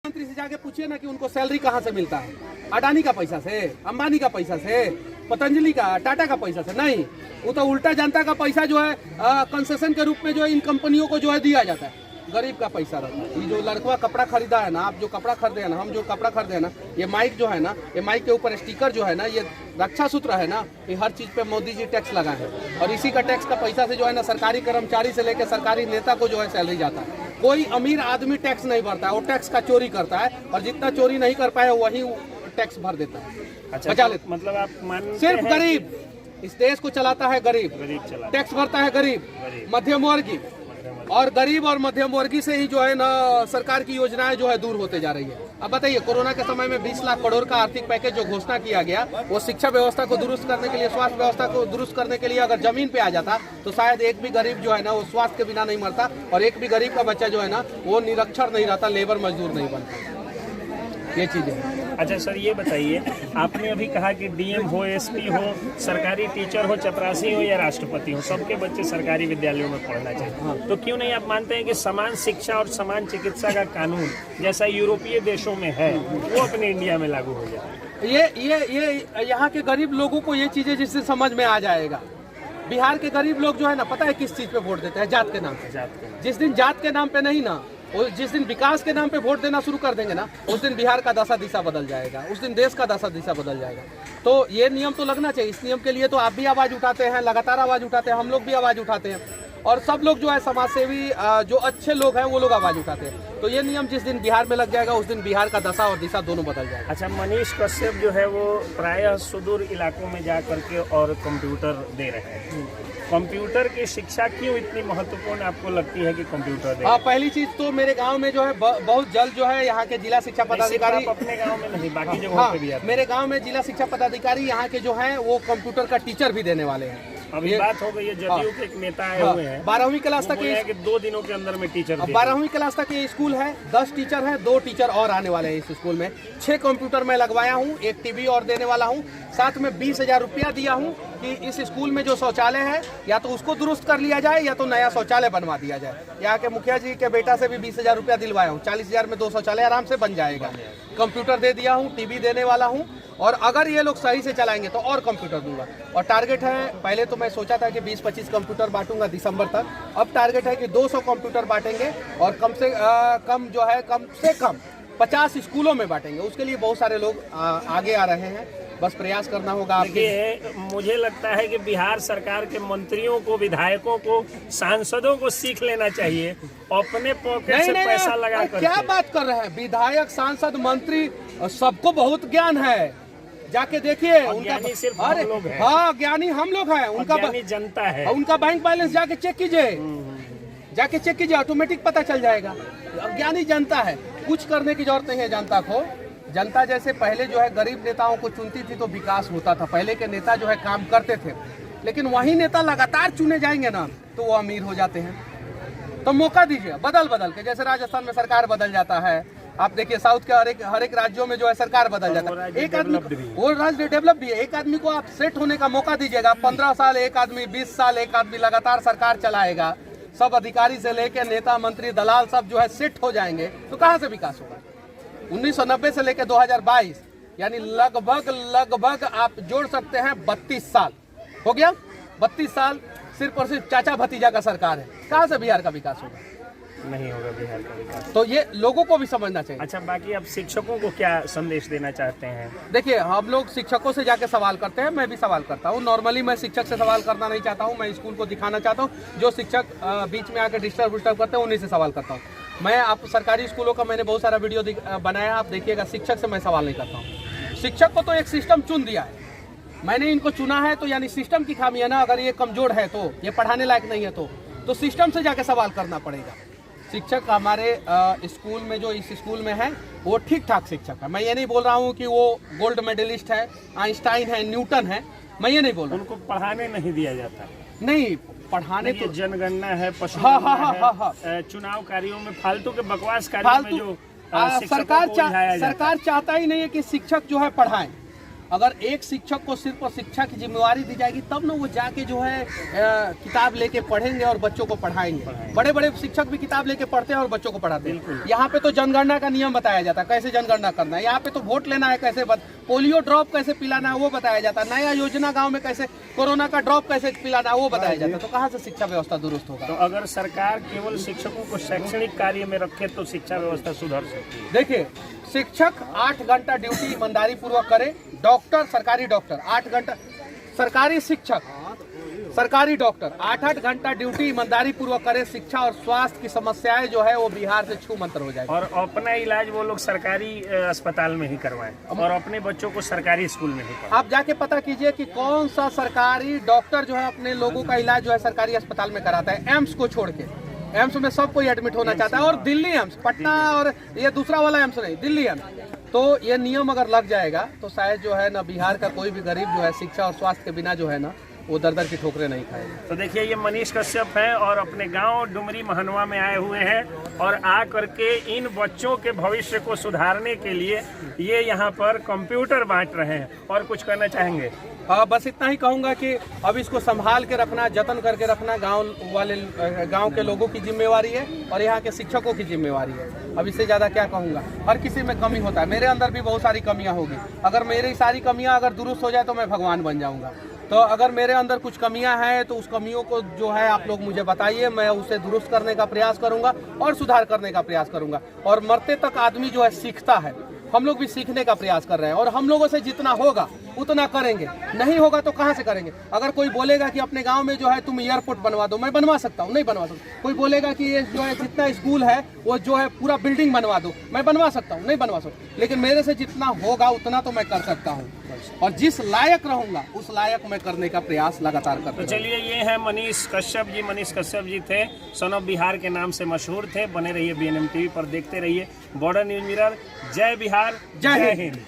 मंत्री से जाके पूछिए ना कि उनको सैलरी कहाँ से मिलता है। अडानी का पैसा से, अंबानी का पैसा से, पतंजलि का, टाटा का पैसा से नहीं। वो तो उल्टा जनता का पैसा जो है कंसेशन के रूप में जो है इन कंपनियों को जो है दिया जाता है। गरीब का पैसा रहता है। ये जो लड़का कपड़ा खरीदा है ना, आप जो कपड़ा खरीदे हैं ना, हम जो कपड़ा खरीदे हैं ना, ये माइक जो है ना, ये माइक के ऊपर स्टिकर जो है ना, ये रक्षा सूत्र है ना, ये हर चीज पे मोदी जी टैक्स लगाए हैं। और इसी का टैक्स का पैसा से जो है ना सरकारी कर्मचारी से लेकर सरकारी नेता को जो है सैलरी जाता है। कोई अमीर आदमी टैक्स नहीं भरता है, वो टैक्स का चोरी करता है और जितना चोरी नहीं कर पाए वही टैक्स भर देता है। अच्छा, बचा लेता। मतलब आप मानते सिर्फ हैं गरीब इस देश को चलाता है, गरीब चला टैक्स भरता है, गरीब मध्यम वर्गीय, और गरीब और मध्यम वर्गीय से ही जो है ना सरकार की योजनाएं जो है दूर होते जा रही है। अब बताइए, कोरोना के समय में 20 लाख करोड़ का आर्थिक पैकेज जो घोषणा किया गया, वो शिक्षा व्यवस्था को दुरुस्त करने के लिए, स्वास्थ्य व्यवस्था को दुरुस्त करने के लिए अगर जमीन पे आ जाता तो शायद एक भी गरीब जो है ना वो स्वास्थ्य के बिना नहीं मरता, और एक भी गरीब का बच्चा जो है ना वो निरक्षर नहीं रहता, लेबर मजदूर नहीं बनता। ये चीजें हैं। अच्छा सर, ये बताइए, आपने अभी कहा कि डीएम हो, एसपी हो, सरकारी टीचर हो, चपरासी हो या राष्ट्रपति हो, सबके बच्चे सरकारी विद्यालयों में पढ़ना चाहिए। तो क्यों नहीं आप मानते हैं कि समान शिक्षा और समान चिकित्सा का कानून जैसा यूरोपीय देशों में है वो अपने इंडिया में लागू हो जाए? ये यहाँ के गरीब लोगों को ये चीजें जिससे समझ में आ जाएगा। बिहार के गरीब लोग जो है ना, पता है किस चीज पे वोट देते हैं? जात के नाम पे। जिस दिन जात के नाम पे नहीं ना, जिस दिन विकास के नाम पे वोट देना शुरू कर देंगे ना, उस दिन बिहार का दशा दिशा बदल जाएगा, उस दिन देश का दशा दिशा बदल जाएगा। तो ये नियम तो लगना चाहिए। इस नियम के लिए तो आप भी आवाज उठाते हैं, लगातार आवाज उठाते हैं, हम लोग भी आवाज उठाते हैं, और सब लोग जो है समाजसेवी जो अच्छे लोग हैं वो लोग आवाज उठाते हैं। तो ये नियम जिस दिन बिहार में लग जाएगा उस दिन बिहार का दशा और दिशा दोनों बदल जाएगा। अच्छा, मनीष कश्यप जो है वो प्रायः सुदूर इलाकों में जा करके और कंप्यूटर दे रहे हैं। कंप्यूटर की शिक्षा क्यों इतनी महत्वपूर्ण आपको लगती है कि कंप्यूटर दे? हाँ, पहली चीज तो मेरे गांव में जो है बहुत जल्द जो है यहाँ के जिला शिक्षा पदाधिकारी, अपने गांव में नहीं बाकी जगहों पे भी आते हैं। मेरे गांव में जिला शिक्षा पदाधिकारी यहाँ के जो है वो कंप्यूटर का टीचर भी देने वाले हैं। अभी बात हो गई है, जदयू के एक नेता आए हुए हैं, 12वीं क्लास तक के 2 दिनों के अंदर में टीचर। 12वीं क्लास तक ये स्कूल है, 10 टीचर है, 2 टीचर और आने वाले हैं इस स्कूल में। 6 कंप्यूटर मैं लगवाया हूँ, 1 टीवी और देने वाला हूँ। साथ में 20,000 रुपया दिया हूँ कि इस स्कूल में जो शौचालय है या तो उसको दुरुस्त कर लिया जाए या तो नया शौचालय बनवा दिया जाए। यहाँ के मुखिया जी के बेटा से भी 20,000 रुपया दिलवाया हूँ। 40,000 में 2 शौचालय आराम से बन जाएगा। कंप्यूटर दे दिया हूँ, टीवी देने वाला हूँ, और अगर ये लोग सही से चलाएंगे तो और कंप्यूटर दूंगा। और टारगेट है, पहले तो मैं सोचा था कि 20-25 कंप्यूटर बांटूंगा दिसंबर तक, अब टारगेट है कि 200 कंप्यूटर बांटेंगे और कम से कम 50 स्कूलों में बांटेंगे। उसके लिए बहुत सारे लोग आगे आ रहे हैं, बस प्रयास करना होगा आपके। मुझे लगता है कि बिहार सरकार के मंत्रियों को, विधायकों को, सांसदों को सीख लेना चाहिए अपने पॉकेट से पैसा लगा कर। क्या बात कर रहे हैं? विधायक, सांसद, मंत्री सबको बहुत ज्ञान है, जाके देखिए उनका। सिर्फ हम लोग हैं। हाँ, ज्ञानी हम लोग हैं, उनका जनता है। उनका बैंक बैलेंस जाके चेक कीजिए, ऑटोमेटिक पता चल जाएगा। ज्ञानी जनता है, कुछ करने की जरूरत नहीं है जनता को। जनता जैसे पहले जो है गरीब नेताओं को चुनती थी तो विकास होता था। पहले के नेता जो है काम करते थे, लेकिन वही नेता लगातार चुने जाएंगे ना तो वो अमीर हो जाते हैं। तो मौका दीजिए, बदल के, जैसे राजस्थान में सरकार बदल जाता है, आप देखिए साउथ के हर एक राज्यों में जो है सरकार बदल जाता है। एक आदमी वो राज्य डेवलप भी है। एक आदमी को आप सेट होने का मौका दीजिएगा। 15 साल एक आदमी, 20 साल एक आदमी लगातार सरकार चलाएगा, सब अधिकारी से लेकर नेता, मंत्री, दलाल सब जो है सेट हो जाएंगे तो कहाँ से विकास होगा? 1990 से लेकर 2022 यानी लगभग आप जोड़ सकते हैं 32 साल हो गया। 32 साल सिर्फ और सिर्फ चाचा भतीजा का सरकार है। कहाँ से बिहार का विकास होगा? नहीं होगा बिहार का विकास। तो ये लोगों को भी समझना चाहिए। अच्छा, बाकी आप शिक्षकों को क्या संदेश देना चाहते हैं? देखिए, हम लोग शिक्षकों से जाके सवाल करते हैं, मैं भी सवाल करता हूँ। नॉर्मली मैं शिक्षक से सवाल करना नहीं चाहता हूँ, मैं स्कूल को दिखाना चाहता हूँ। जो शिक्षक बीच में आके डिस्टर्ब करते हैं उन्हीं से सवाल करता हूँ। मैं आप सरकारी स्कूलों का मैंने बहुत सारा वीडियो बनाया, आप देखिएगा। शिक्षक से मैं सवाल नहीं करता हूँ। शिक्षक को तो एक सिस्टम चुन दिया है, मैंने इनको चुना है, तो यानी सिस्टम की खामी है ना। अगर ये कमजोर है तो, ये पढ़ाने लायक नहीं है तो सिस्टम से जाके सवाल करना पड़ेगा। शिक्षक हमारे स्कूल में, जो इस स्कूल में है, वो ठीक ठाक शिक्षक है। मैं ये नहीं बोल रहा हूँ कि वो गोल्ड मेडलिस्ट है, आइंस्टाइन है, न्यूटन है, मैं ये नहीं बोल रहा। उनको पढ़ाने नहीं दिया जाता। नहीं, पढ़ाने तो जनगणना है, पशु चुनाव कार्यों में फालतू के बकवास कार्यों में जो सरकार चाहता ही नहीं है कि शिक्षक जो है पढ़ाएं। अगर एक शिक्षक को सिर्फ शिक्षा की जिम्मेवारी दी जाएगी तब ना वो जाके जो है किताब लेके पढ़ेंगे और बच्चों को पढ़ाएंगे। बड़े बड़े शिक्षक भी किताब लेके पढ़ते हैं और बच्चों को पढ़ाते हैं। यहाँ पे तो जनगणना का नियम बताया जाता है, कैसे जनगणना करना है। यहाँ पे तो वोट लेना है, कैसे पोलियो ड्रॉप कैसे पिलाना है वो बताया जाता है। नया योजना गाँव में कैसे कोरोना का ड्रॉप कैसे पिलाना है वो बताया जाता है। तो कहाँ से शिक्षा व्यवस्था दुरुस्त होगा? तो अगर सरकार केवल शिक्षकों को शैक्षणिक कार्य में रखे तो शिक्षा व्यवस्था सुधर सकती है। देखिए, शिक्षक 8 घंटा ड्यूटी ईमानदारी पूर्वक करे। डॉक्टर, सरकारी डॉक्टर 8 घंटा, सरकारी शिक्षक, सरकारी डॉक्टर 8-8 घंटा ड्यूटी ईमानदारी पूर्वक करे। शिक्षा और स्वास्थ्य की समस्याएं जो है वो बिहार से छू मंतर हो जाएगी। और अपना इलाज वो लोग सरकारी अस्पताल में ही करवाएं और अपने बच्चों को सरकारी स्कूल में ही पढ़ाएं। आप जाके पता कीजिए कि कौन सा सरकारी डॉक्टर जो है अपने लोगों का इलाज जो है सरकारी अस्पताल में कराता है। एम्स को छोड़ के, एम्स में सब कोई एडमिट होना चाहता है। और दिल्ली एम्स, पटना और ये दूसरा वाला एम्स नहीं, दिल्ली एम्स। तो ये नियम अगर लग जाएगा तो शायद जो है ना बिहार का कोई भी गरीब जो है शिक्षा और स्वास्थ्य के बिना जो है ना वो दर-दर की ठोकरें नहीं खाएगा। तो देखिए, ये मनीष कश्यप हैं और अपने गांव डुमरी महनवा में आए हुए हैं और आ करके इन बच्चों के भविष्य को सुधारने के लिए ये यहाँ पर कंप्यूटर बांट रहे हैं। और कुछ कहना चाहेंगे? बस इतना ही कहूँगा कि अब इसको संभाल के रखना, जतन करके रखना गांव के लोगों की जिम्मेवारी है और यहाँ के शिक्षकों की जिम्मेवारी है। अब इससे ज़्यादा क्या कहूँगा। हर किसी में कमी होता है, मेरे अंदर भी बहुत सारी कमियाँ होगी। अगर मेरी सारी कमियाँ अगर दुरुस्त हो जाए तो मैं भगवान बन जाऊँगा। तो अगर मेरे अंदर कुछ कमियां हैं तो उस कमियों को जो है आप लोग मुझे बताइए, मैं उसे दुरुस्त करने का प्रयास करूंगा और सुधार करने का प्रयास करूंगा। और मरते तक आदमी जो है सीखता है, हम लोग भी सीखने का प्रयास कर रहे हैं और हम लोगों से जितना होगा उतना करेंगे। नहीं होगा तो कहाँ से करेंगे? अगर कोई बोलेगा कि अपने गांव में जो है तुम एयरपोर्ट बनवा दो, मैं बनवा सकता हूँ, नहीं बनवा सकता। कोई बोलेगा कि ये जो है जितना स्कूल है वो जो है पूरा बिल्डिंग बनवा दो, मैं बनवा सकता हूँ, नहीं बनवा सकता। लेकिन मेरे से जितना होगा उतना तो मैं कर सकता हूँ और जिस लायक रहूंगा उस लायक मैं करने का प्रयास लगातार करता हूँ। तो चलिए, ये है मनीष कश्यप जी। मनीष कश्यप जी थे, सन ऑफ बिहार के नाम से मशहूर थे। बने रहिए BNM TV पर, देखते रहिए बॉर्डर न्यूज मिरर। जय बिहार, जय हिंद।